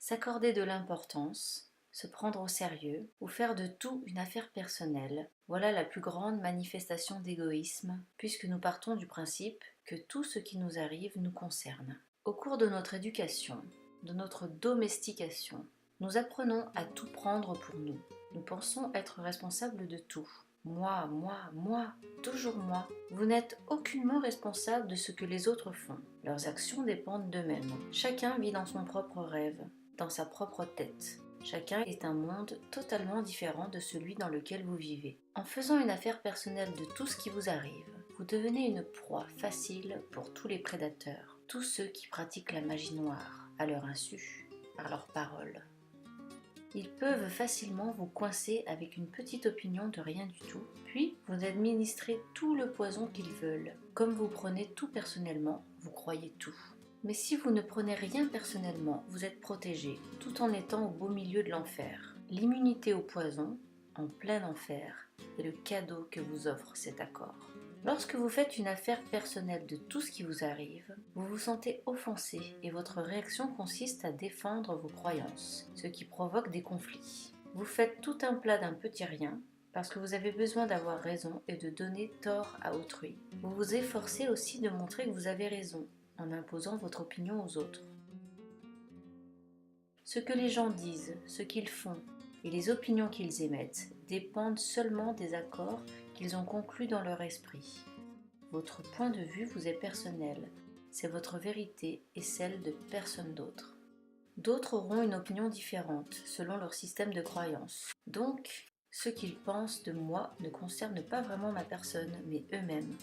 S'accorder de l'importance, se prendre au sérieux ou faire de tout une affaire personnelle, voilà la plus grande manifestation d'égoïsme, puisque nous partons du principe que tout ce qui nous arrive nous concerne. Au cours de notre éducation, de notre domestication, nous apprenons à tout prendre pour nous. Nous pensons être responsables de tout. Moi, toujours moi. Vous n'êtes aucunement responsable de ce que les autres font. Leurs actions dépendent d'eux-mêmes. Chacun vit dans son propre rêve, dans sa propre tête. Chacun est un monde totalement différent de celui dans lequel vous vivez. En faisant une affaire personnelle de tout ce qui vous arrive, vous devenez une proie facile pour tous les prédateurs, tous ceux qui pratiquent la magie noire, à leur insu, par leurs paroles. Ils peuvent facilement vous coincer avec une petite opinion de rien du tout, puis vous administrez tout le poison qu'ils veulent. Comme vous prenez tout personnellement, vous croyez tout. Mais si vous ne prenez rien personnellement, vous êtes protégé, tout en étant au beau milieu de l'enfer. L'immunité au poison, en plein enfer, est le cadeau que vous offre cet accord. Lorsque vous faites une affaire personnelle de tout ce qui vous arrive, vous vous sentez offensé et votre réaction consiste à défendre vos croyances, ce qui provoque des conflits. Vous faites tout un plat d'un petit rien parce que vous avez besoin d'avoir raison et de donner tort à autrui. Vous vous efforcez aussi de montrer que vous avez raison en imposant votre opinion aux autres. Ce que les gens disent, ce qu'ils font et les opinions qu'ils émettent dépendent seulement des accords qu'ils ont conclus dans leur esprit. Votre point de vue vous est personnel, c'est votre vérité et celle de personne d'autre. D'autres auront une opinion différente selon leur système de croyance. Donc, ce qu'ils pensent de moi ne concerne pas vraiment ma personne, mais eux-mêmes.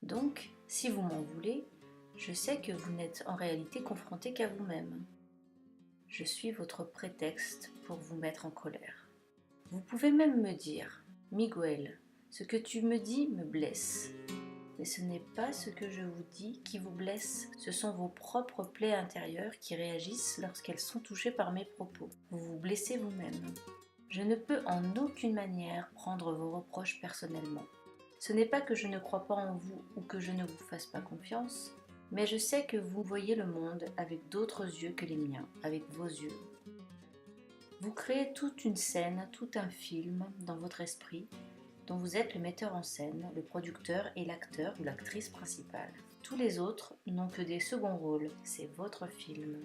Donc, si vous m'en voulez, je sais que vous n'êtes en réalité confronté qu'à vous-même. Je suis votre prétexte pour vous mettre en colère. Vous pouvez même me dire, Miguel, ce que tu me dis me blesse. Mais ce n'est pas ce que je vous dis qui vous blesse, ce sont vos propres plaies intérieures qui réagissent lorsqu'elles sont touchées par mes propos. Vous vous blessez vous-même. Je ne peux en aucune manière prendre vos reproches personnellement. Ce n'est pas que je ne crois pas en vous ou que je ne vous fasse pas confiance, mais je sais que vous voyez le monde avec d'autres yeux que les miens, avec vos yeux. Vous créez toute une scène, tout un film dans votre esprit, dont vous êtes le metteur en scène, le producteur et l'acteur ou l'actrice principale. Tous les autres n'ont que des seconds rôles, c'est votre film.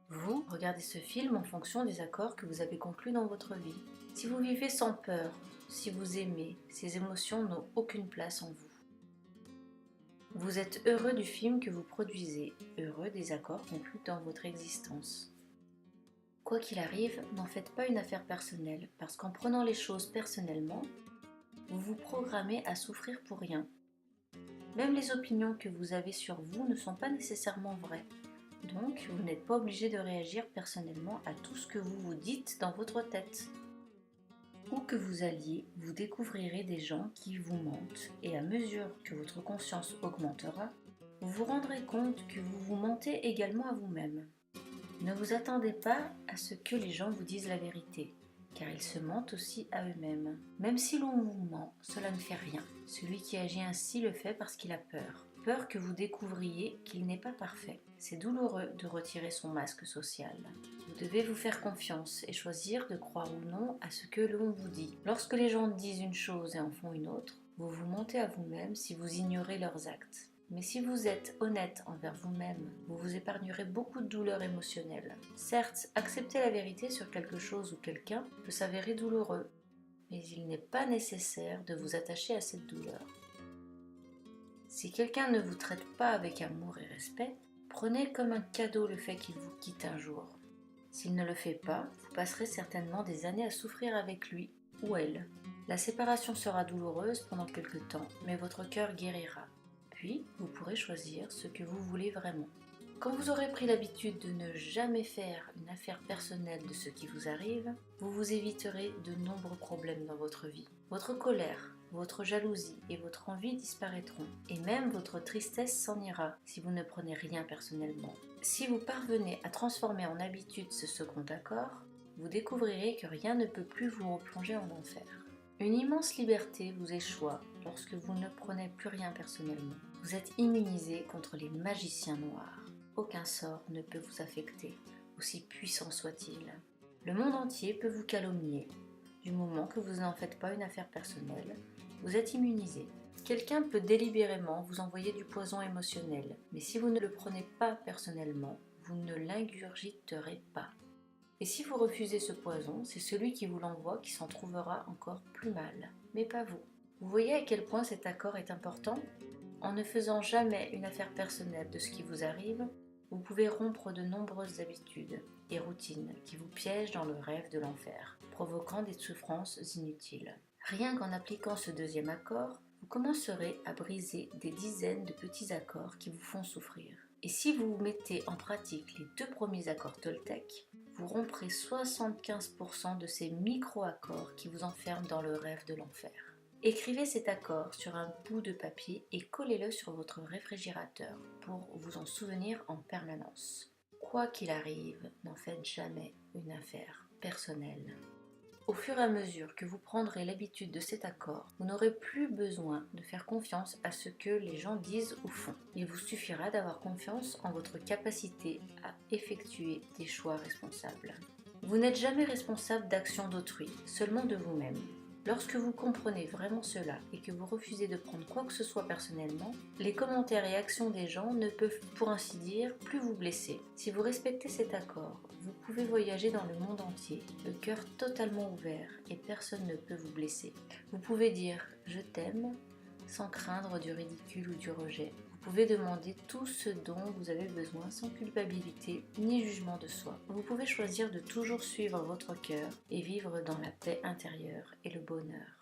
Vous regardez ce film en fonction des accords que vous avez conclus dans votre vie. Si vous vivez sans peur, si vous aimez, ces émotions n'ont aucune place en vous. Vous êtes heureux du film que vous produisez, heureux des accords conclus dans votre existence. Quoi qu'il arrive, n'en faites pas une affaire personnelle, parce qu'en prenant les choses personnellement, vous vous programmez à souffrir pour rien. Même les opinions que vous avez sur vous ne sont pas nécessairement vraies. Donc, vous n'êtes pas obligé de réagir personnellement à tout ce que vous vous dites dans votre tête. Où que vous alliez, vous découvrirez des gens qui vous mentent et à mesure que votre conscience augmentera, vous vous rendrez compte que vous vous mentez également à vous-même. Ne vous attendez pas à ce que les gens vous disent la vérité, car ils se mentent aussi à eux-mêmes. Même si l'on vous ment, cela ne fait rien. Celui qui agit ainsi le fait parce qu'il a peur. Peur que vous découvriez qu'il n'est pas parfait. C'est douloureux de retirer son masque social. Vous devez vous faire confiance et choisir de croire ou non à ce que l'on vous dit. Lorsque les gens disent une chose et en font une autre, vous vous mentez à vous-même si vous ignorez leurs actes. Mais si vous êtes honnête envers vous-même, vous vous épargnerez beaucoup de douleurs émotionnelles. Certes, accepter la vérité sur quelque chose ou quelqu'un peut s'avérer douloureux, mais il n'est pas nécessaire de vous attacher à cette douleur. Si quelqu'un ne vous traite pas avec amour et respect, prenez comme un cadeau le fait qu'il vous quitte un jour. S'il ne le fait pas, vous passerez certainement des années à souffrir avec lui ou elle. La séparation sera douloureuse pendant quelque temps, mais votre cœur guérira. Puis, vous pourrez choisir ce que vous voulez vraiment. Quand vous aurez pris l'habitude de ne jamais faire une affaire personnelle de ce qui vous arrive, vous vous éviterez de nombreux problèmes dans votre vie. Votre colère, votre jalousie et votre envie disparaîtront, et même votre tristesse s'en ira si vous ne prenez rien personnellement. Si vous parvenez à transformer en habitude ce second accord, vous découvrirez que rien ne peut plus vous replonger en enfer. Une immense liberté vous échoit lorsque vous ne prenez plus rien personnellement. Vous êtes immunisé contre les magiciens noirs. Aucun sort ne peut vous affecter. aussi puissant soit-il. Le monde entier peut vous calomnier. Du moment que vous n'en faites pas une affaire personnelle, vous êtes immunisé. Quelqu'un peut délibérément vous envoyer du poison émotionnel, mais si vous ne le prenez pas personnellement, vous ne l'ingurgiterez pas. Et si vous refusez ce poison, c'est celui qui vous l'envoie qui s'en trouvera encore plus mal, mais pas vous. Vous voyez à quel point cet accord est important? En ne faisant jamais une affaire personnelle de ce qui vous arrive, vous pouvez rompre de nombreuses habitudes et routines qui vous piègent dans le rêve de l'enfer, provoquant des souffrances inutiles. Rien qu'en appliquant ce deuxième accord, vous commencerez à briser des dizaines de petits accords qui vous font souffrir. Et si vous mettez en pratique les 2 premiers accords Toltec, vous romprez 75% de ces micro-accords qui vous enferment dans le rêve de l'enfer. Écrivez cet accord sur un bout de papier et collez-le sur votre réfrigérateur pour vous en souvenir en permanence. Quoi qu'il arrive, n'en faites jamais une affaire personnelle. Au fur et à mesure que vous prendrez l'habitude de cet accord, vous n'aurez plus besoin de faire confiance à ce que les gens disent ou font. Il vous suffira d'avoir confiance en votre capacité à effectuer des choix responsables. Vous n'êtes jamais responsable d'actions d'autrui, seulement de vous-même. Lorsque vous comprenez vraiment cela et que vous refusez de prendre quoi que ce soit personnellement, les commentaires et actions des gens ne peuvent, pour ainsi dire, plus vous blesser. Si vous respectez cet accord, vous pouvez voyager dans le monde entier, le cœur totalement ouvert et personne ne peut vous blesser. Vous pouvez dire « je t'aime » sans craindre du ridicule ou du rejet. Vous pouvez demander tout ce dont vous avez besoin sans culpabilité ni jugement de soi. Vous pouvez choisir de toujours suivre votre cœur et vivre dans la paix intérieure et le bonheur.